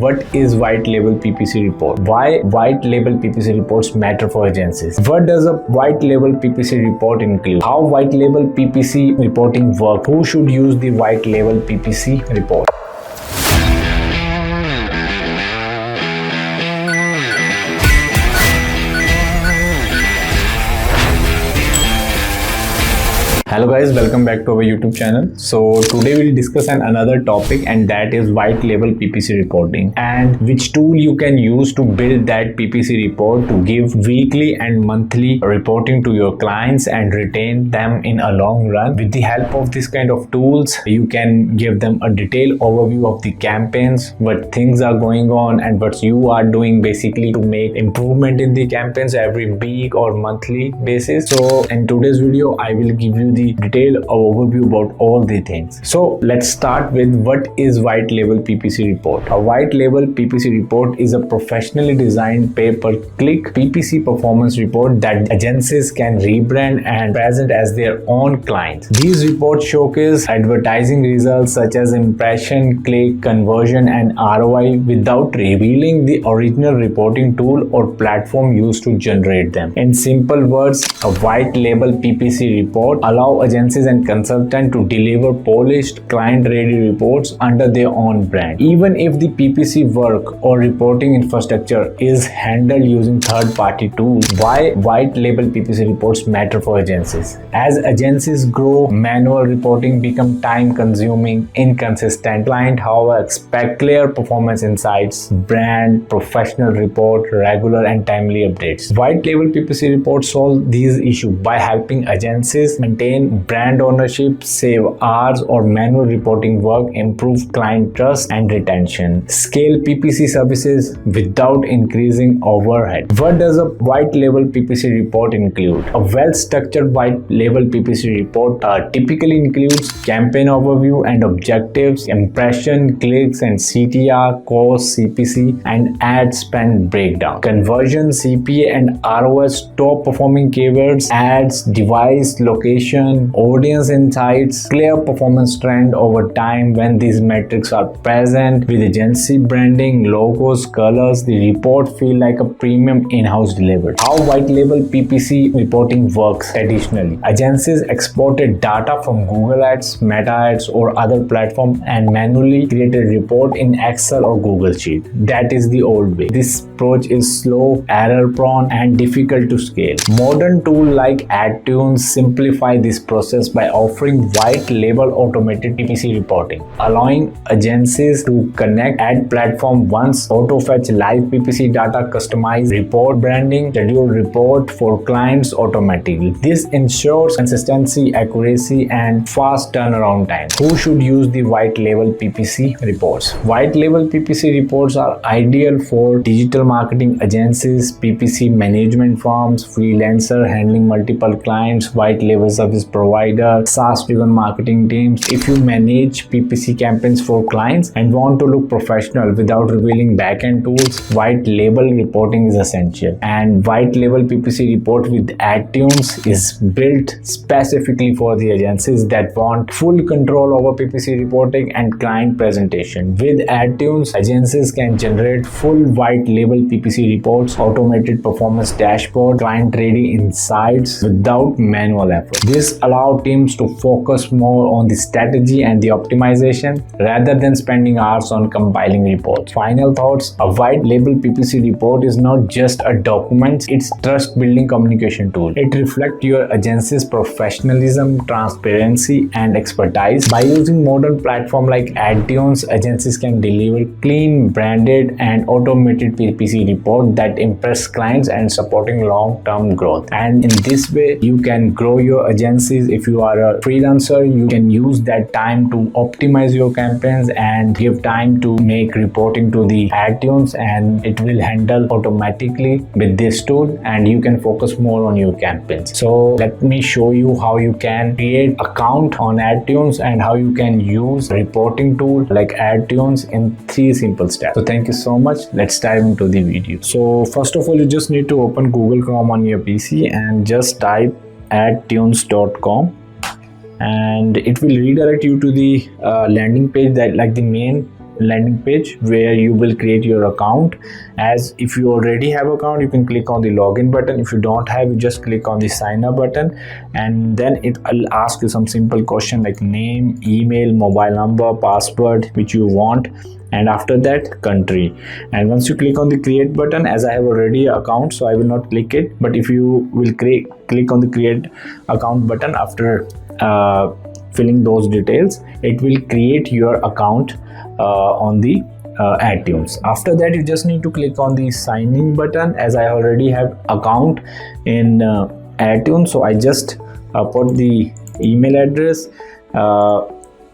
what is White Label PPC report? Why White Label PPC reports matter for agencies? What does a White Label PPC report include? How White Label PPC reporting work? Who should use the White Label PPC report? Hello guys, welcome back to our YouTube channel. So today we'll discuss another topic, and that is White Label PPC reporting and which tool you can use to build that PPC report to give weekly and monthly reporting to your clients and retain them in a long run. With the help of this kind of tools, you can give them a detailed overview of the campaigns, what things are going on and what you are doing basically to make improvement in the campaigns every week or monthly basis. So in today's video, I will give you the detailed overview about all the things. So let's start with what is White Label PPC report. A White Label PPC report is a professionally designed pay-per-click PPC performance report that agencies can rebrand and present as their own clients. These reports showcase advertising results such as impression, click, conversion and ROI without revealing the original reporting tool or platform used to generate them. In simple words, a White Label PPC report allows agencies and consultants to deliver polished, client-ready reports under their own brand, even if the PPC work or reporting infrastructure is handled using third-party tools. Why White Label PPC reports matter for agencies? As agencies grow, manual reporting becomes time-consuming, inconsistent. Clients, however, expect clear performance insights, brand, professional report, regular and timely updates. White Label PPC reports solve these issues by helping agencies maintain brand ownership, save hours or manual reporting work, improve client trust and retention, scale PPC services without increasing overhead. What does a White Label PPC report include? A well-structured White Label PPC report typically includes campaign overview and objectives, impression, clicks and CTR, cost, CPC and ad spend breakdown, conversion, CPA and ROS, top performing keywords, ads, device, location, audience insights, clear performance trend over time. When these metrics are present with agency branding, logos, colors, the report feel like a premium in-house delivered. How White Label PPC reporting works traditionally. Agencies exported data from Google Ads, Meta Ads or other platforms and manually created report in Excel or Google Sheet. That is the old way. This approach is slow, error prone and difficult to scale. Modern tools like AdTunes simplify this process by offering White Label automated PPC reporting, allowing agencies to connect ad platform once, auto-fetch live PPC data, customize report branding, schedule report for clients automatically. This ensures consistency, accuracy and fast turnaround time. Who should use the White Label PPC reports? White Label PPC reports are ideal for digital marketing agencies, PPC management firms, freelancer handling multiple clients, White Label service provider, SaaS-driven marketing teams. If you manage PPC campaigns for clients and want to look professional without revealing back-end tools, White Label reporting is essential. And White Label PPC report with AdTunes is built specifically for the agencies that want full control over PPC reporting and client presentation. With AdTunes, agencies can generate full White Label PPC reports, automated performance dashboard, client-ready insights without manual effort. This allows teams to focus more on the strategy and the optimization rather than spending hours on compiling reports. Final thoughts: a White Label PPC report is not just a document, it's a trust-building communication tool. It reflects your agency's professionalism, transparency, and expertise. By using modern platforms like AdTunes, agencies can deliver clean, branded, and automated PPC report that impress clients and supporting long-term growth. And in this way, you can grow your agencies. If you are a freelancer, you can use that time to optimize your campaigns and give time to make reporting to the AdTunes, and it will handle automatically with this tool and you can focus more on your campaigns. So let me show you how you can create account on AdTunes and how you can use reporting tool like AdTunes in 3 simple steps. So thank you so much. Let's dive into the video. So first of all, you just need to open Google Chrome on your PC and just type adtunes.com and it will redirect you to the landing page, that like the main landing page where you will create your account. As if you already have account, you can click on the login button. If you don't have, you just click on the sign up button, and then it'll ask you some simple question like name, email, mobile number, password which you want, and after that country. And once you click on the create button, as I have already an account, so I will not click it, but if you will click on the create account button after filling those details, it will create your account on the AdTunes. After that, you just need to click on the sign in button. As I already have account in AdTunes, so I just put the email address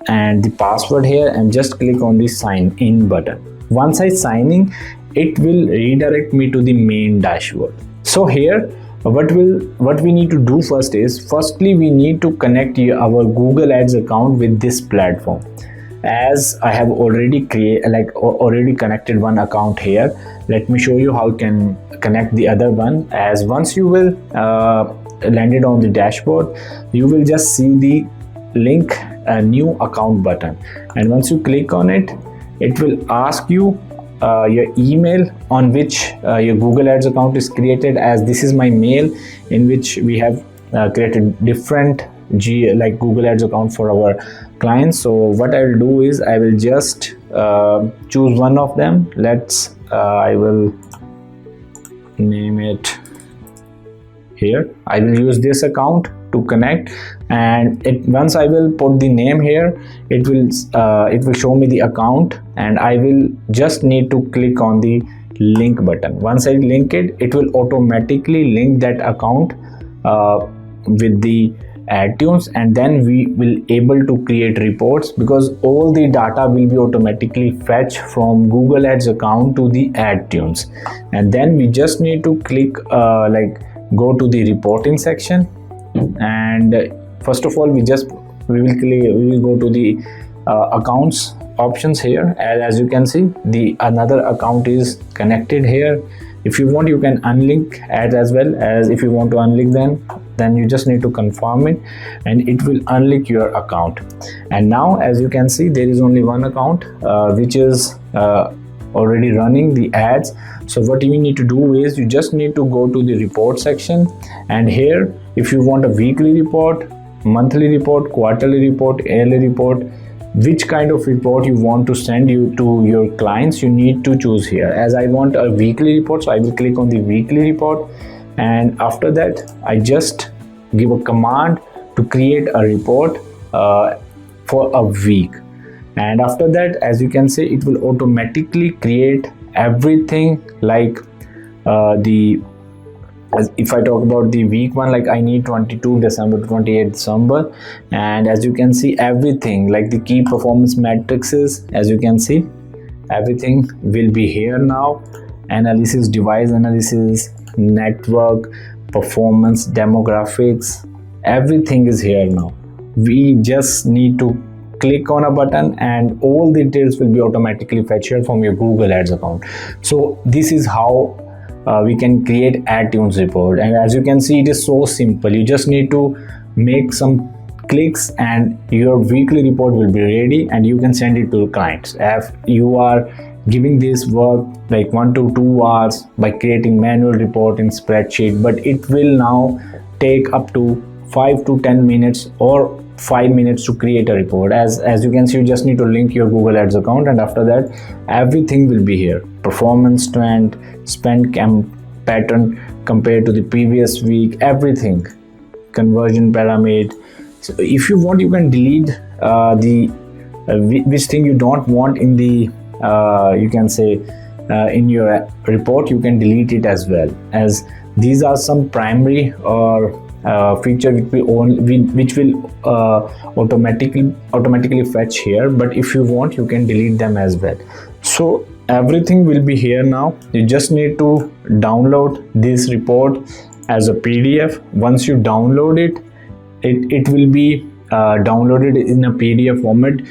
and the password here and just click on the sign in button. Once I sign in, it will redirect me to the main dashboard. So here what we need to do first is, firstly we need to connect our Google Ads account with this platform. As I have already connected one account here, let me show you how you can connect the other one. As once you will landed on the dashboard, you will just see the link a new account button, and once you click on it, it will ask you your email on which your Google Ads account is created. As this is my mail in which we have created different Google Ads account for our clients. So what I will do is I will just choose one of them. I will name it here. I will use this account to connect, and once I will put the name here, it will show me the account, and I will just need to click on the link button. Once I link it, it will automatically link that account with the AdTunes, and then we will able to create reports, because all the data will be automatically fetched from Google Ads account to the AdTunes. And then we just need to click go to the reporting section, and first of all we will go to the accounts options here. As you can see, the another account is connected here. If you want, you can unlink ads as well. As if you want to unlink then you just need to confirm it, and it will unlink your account. And now as you can see, there is only one account which is already running the ads. So what you need to do is you just need to go to the report section, and here if you want a weekly report, monthly report, quarterly report, yearly report, which kind of report you want to send you to your clients, you need to choose here. As I want a weekly report, so I will click on the weekly report, and after that I just give a command to create a report for a week. And after that, as you can see, it will automatically create everything if I talk about the week one, I need 22 December to 28 December, and as you can see, everything the key performance matrices, as you can see, everything will be here now. Analysis, device analysis, network, performance, demographics, everything is here now. We just need to click on a button and all the details will be automatically fetched from your Google Ads account. So this is how we can create AdTunes report. And as you can see, it is so simple. You just need to make some clicks and your weekly report will be ready, and you can send it to clients. If you are giving this work 1 to 2 hours by creating manual report in spreadsheet, but it will now take up to 5 to 10 minutes or 5 minutes to create a report. As you can see, you just need to link your Google Ads account, and after that everything will be here. Performance trend, spend pattern compared to the previous week, everything, conversion pyramid. So if you want, you can delete which thing you don't want in the you can say in your report, you can delete it as well, as these are some primary or feature which will automatically fetch here, but if you want, you can delete them as well. So everything will be here now. You just need to download this report as a PDF. Once you download it, it will be downloaded in a PDF format,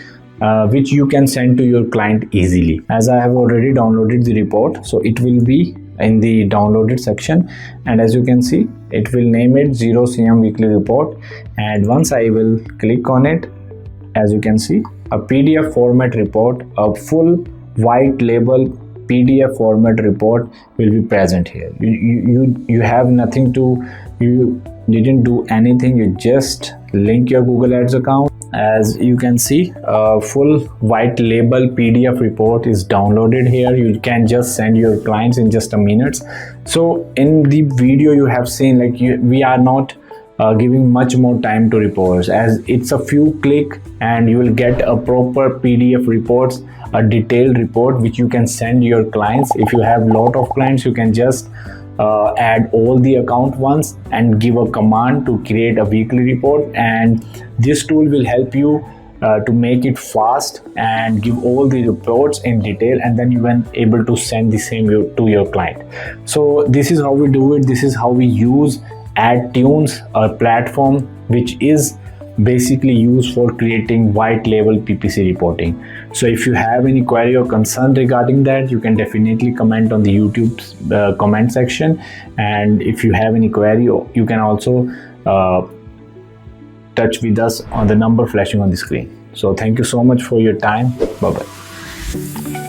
which you can send to your client easily. As I have already downloaded the report, so it will be in the downloaded section, and as you can see, it will name it 0 CM weekly report. And once I will click on it, as you can see, a PDF format report, a full white label PDF format report will be present here. You have nothing to, you didn't do anything, you just link your Google Ads account. As you can see, a full white label PDF report is downloaded here. You can just send your clients in just a minute. So in the video you have seen, like we are not giving much more time to reports, as it's a few click and you will get a proper PDF reports, a detailed report which you can send your clients. If you have lot of clients, you can just add all the account once and give a command to create a weekly report, and this tool will help you to make it fast and give all the reports in detail, and then you are able to send the same to your client. So this is how we do it. This is how we use AdTunes, a platform which is basically used for creating white label PPC reporting. So if you have any query or concern regarding that, you can definitely comment on the YouTube comment section, and if you have any query, you can also touch with us on the number flashing on the screen. So thank you so much for your time. Bye bye.